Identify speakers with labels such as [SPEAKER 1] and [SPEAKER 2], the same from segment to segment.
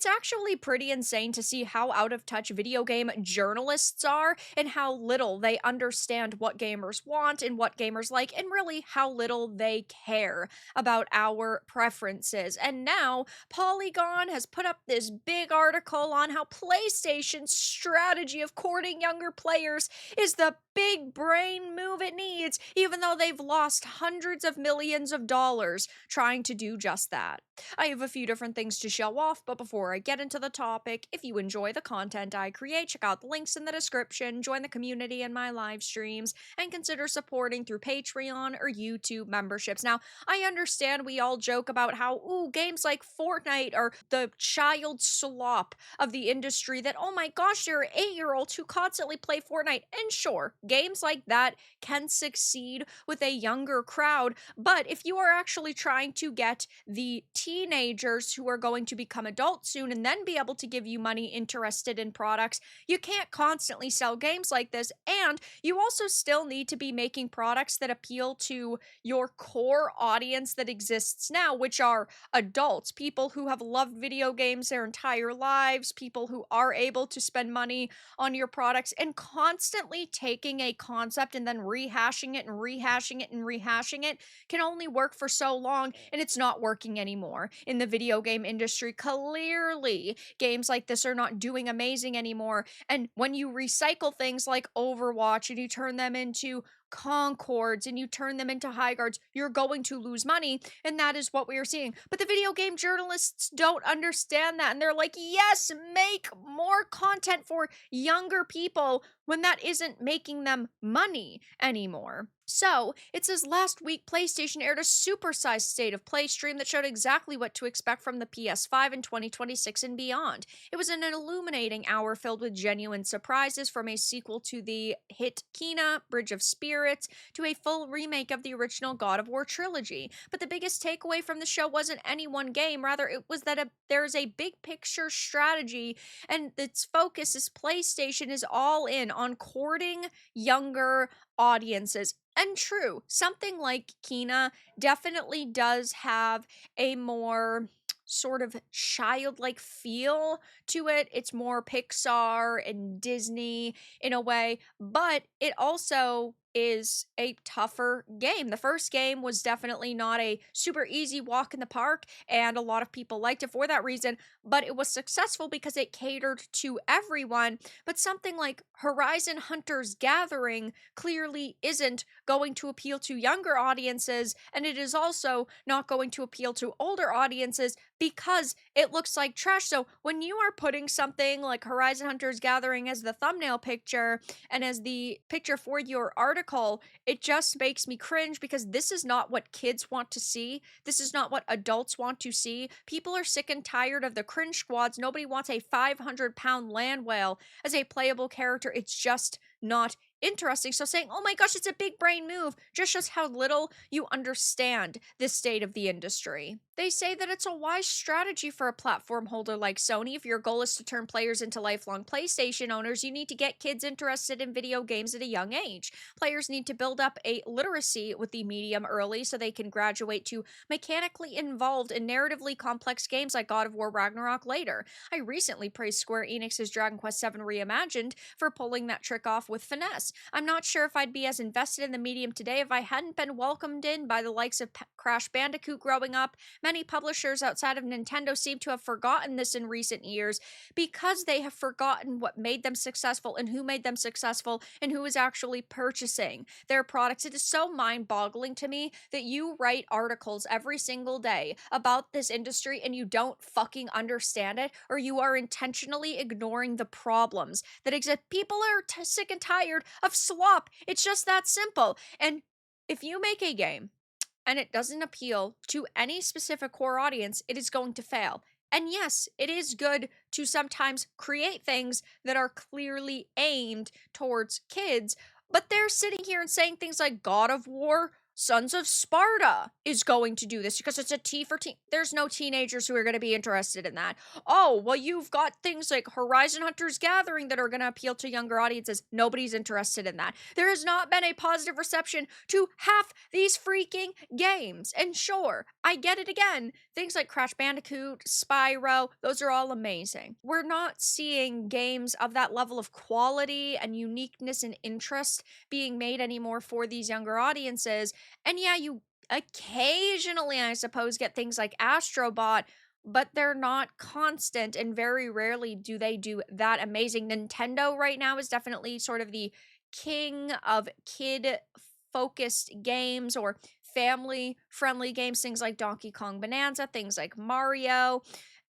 [SPEAKER 1] It's actually pretty insane to see how out of touch video game journalists are and how little they understand what gamers want and what gamers like, and really how little they care about our preferences. And now Polygon has put up this big article on how PlayStation's strategy of courting younger players is the big brain move it needs, even though they've lost hundreds of millions of dollars trying to do just that. I have a few different things to show off, but before I get into the topic, if you enjoy the content I create, check out the links in the description, join the community in my live streams, and consider supporting through Patreon or YouTube memberships. Now, I understand we all joke about how, ooh, games like Fortnite are the child slop of the industry, that, oh my gosh, there are 8-year-olds who constantly play Fortnite. And sure, games like that can succeed with a younger crowd, but if you are actually trying to get the teenagers who are going to become adults soon and then be able to give you money interested in products, you can't constantly sell games like this. And you also still need to be making products that appeal to your core audience that exists now, which are adults, people who have loved video games their entire lives, people who are able to spend money on your products. And constantly taking a concept and then rehashing it and rehashing it and rehashing it can only work for so long, and it's not working anymore in the video game industry. Clearly, games like this are not doing amazing anymore. And when you recycle things like Overwatch and you turn them into Concords and you turn them into High Guards, you're going to lose money, and that is what we are seeing. But the video game journalists don't understand that, and they're like, yes, make more content for younger people, when that isn't making them money anymore. So, it says last week PlayStation aired a supersized state of play stream that showed exactly what to expect from the PS5 in 2026 and beyond. It was an illuminating hour filled with genuine surprises, from a sequel to the hit Kena, Bridge of Spirits, to a full remake of the original God of War trilogy. But the biggest takeaway from the show wasn't any one game, rather it was that there's a big picture strategy, and its focus is PlayStation is all in on courting younger audiences. And true, something like Kena definitely does have a more sort of childlike feel to it. It's more Pixar and Disney in a way, but it also is a tougher game. The first game was definitely not a super easy walk in the park, and a lot of people liked it for that reason, but it was successful because it catered to everyone. But something like Horizon Hunters Gathering clearly isn't going to appeal to younger audiences, and it is also not going to appeal to older audiences because it looks like trash. So when you are putting something like Horizon Hunters Gathering as the thumbnail picture and as the picture for your article, it just makes me cringe, because this is not what kids want to see. This is not what adults want to see. People are sick and tired of the cringe squads. Nobody wants a 500-pound land whale as a playable character. It's just not interesting. So saying, oh my gosh, it's a big brain move, just shows how little you understand this state of the industry. They say that it's a wise strategy for a platform holder like Sony. If your goal is to turn players into lifelong PlayStation owners, you need to get kids interested in video games at a young age. Players need to build up a literacy with the medium early so they can graduate to mechanically involved and narratively complex games like God of War Ragnarok later. I recently praised Square Enix's Dragon Quest VII Reimagined for pulling that trick off with finesse. I'm not sure if I'd be as invested in the medium today if I hadn't been welcomed in by the likes of Crash Bandicoot growing up. Many publishers outside of Nintendo seem to have forgotten this in recent years, because they have forgotten what made them successful and who made them successful and who is actually purchasing their products. It is so mind-boggling to me that you write articles every single day about this industry and you don't fucking understand it, or you are intentionally ignoring the problems that exist. People are sick and tired of SLOP. It's just that simple. And if you make a game and it doesn't appeal to any specific core audience, it is going to fail. And yes, it is good to sometimes create things that are clearly aimed towards kids, but they're sitting here and saying things like God of War Sons of Sparta is going to do this because it's a T for teen. There's no teenagers who are going to be interested in that. Oh, well, you've got things like Horizon Hunters Gathering that are going to appeal to younger audiences. Nobody's interested in that. There has not been a positive reception to half these freaking games. And sure, I get it again. Things like Crash Bandicoot, Spyro, those are all amazing. We're not seeing games of that level of quality and uniqueness and interest being made anymore for these younger audiences. And yeah, you occasionally, I suppose, get things like Astrobot, but they're not constant, and very rarely do they do that amazing. Nintendo right now is definitely sort of the king of kid focused games or family friendly games, things like Donkey Kong Bonanza, things like Mario,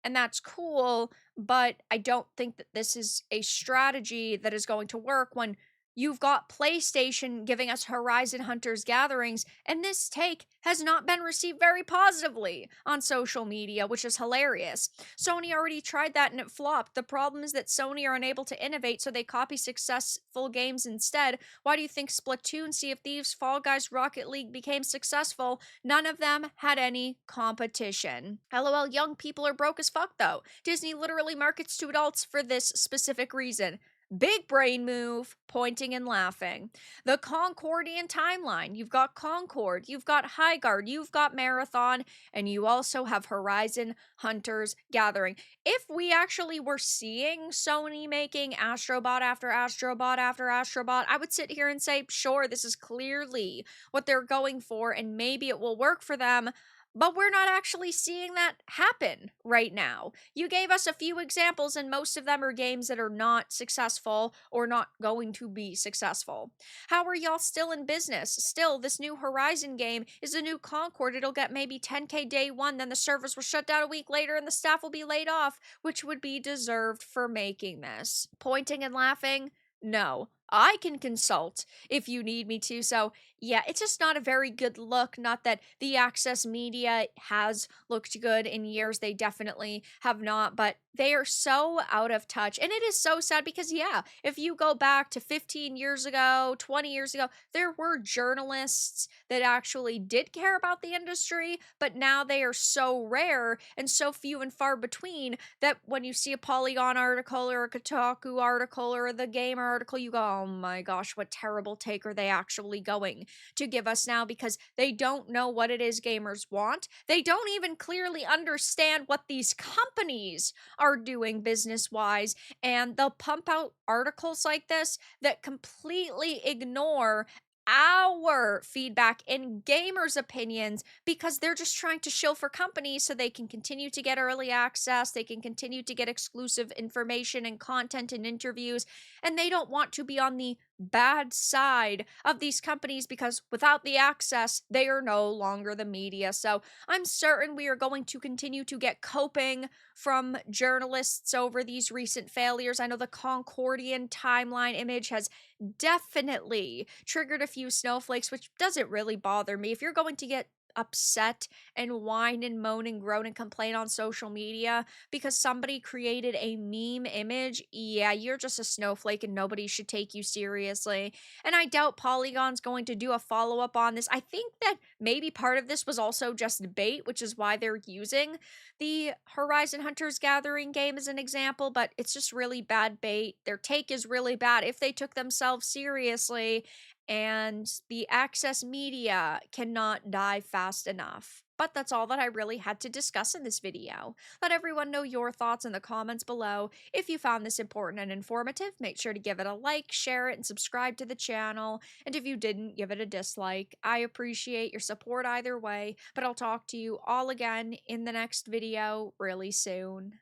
[SPEAKER 1] and that's cool, but I don't think that this is a strategy that is going to work when you've got PlayStation giving us Horizon Hunters Gatherings, and this take has not been received very positively on social media, which is hilarious. Sony already tried that and it flopped. The problem is that Sony are unable to innovate, so they copy successful games instead. Why do you think Splatoon, Sea of Thieves, Fall Guys, Rocket League became successful? None of them had any competition. LOL, young people are broke as fuck though. Disney literally markets to adults for this specific reason. Big brain move, pointing and laughing. The Concordian timeline. You've got Concord, you've got Highguard, you've got Marathon, and you also have Horizon Hunters Gathering. If we actually were seeing Sony making Astrobot after Astrobot after Astrobot, I would sit here and say, sure, this is clearly what they're going for, and maybe it will work for them. But we're not actually seeing that happen right now. You gave us a few examples, and most of them are games that are not successful or not going to be successful. How are y'all still in business? Still, this new Horizon game is a new Concord. It'll get maybe 10K day one, then the servers will shut down a week later and the staff will be laid off, which would be deserved for making this. Pointing and laughing? No. I can consult if you need me to. So, yeah, it's just not a very good look. Not that the Access Media has looked good in years, they definitely have not, but they are so out of touch. And it is so sad because, yeah, if you go back to 15 years ago, 20 years ago, there were journalists that actually did care about the industry, but now they are so rare and so few and far between that when you see a Polygon article or a Kotaku article or the Gamer article, you go, oh my gosh, what terrible take are they actually going to give us now, because they don't know what it is gamers want. They don't even clearly understand what these companies are doing business wise, and they'll pump out articles like this that completely ignore our feedback and gamers' opinions because they're just trying to shill for companies so they can continue to get early access, they can continue to get exclusive information and content and interviews, and they don't want to be on the bad side of these companies because without the access, they are no longer the media. So I'm certain we are going to continue to get coping from journalists over these recent failures. I know the Concordian timeline image has definitely triggered a few snowflakes, which doesn't really bother me. If you're going to get upset and whine and moan and groan and complain on social media because somebody created a meme image, yeah, you're just a snowflake and nobody should take you seriously. And I doubt Polygon's going to do a follow-up on this. I think that maybe part of this was also just bait, which is why they're using the Horizon Hunters Gathering game as an example, but it's just really bad bait. Their take is really bad if they took themselves seriously, and the Access Media cannot die fast enough. But that's all that I really had to discuss in this video. Let everyone know your thoughts in the comments below. If you found this important and informative, make sure to give it a like, share it, and subscribe to the channel. And if you didn't, give it a dislike. I appreciate your support either way, but I'll talk to you all again in the next video really soon.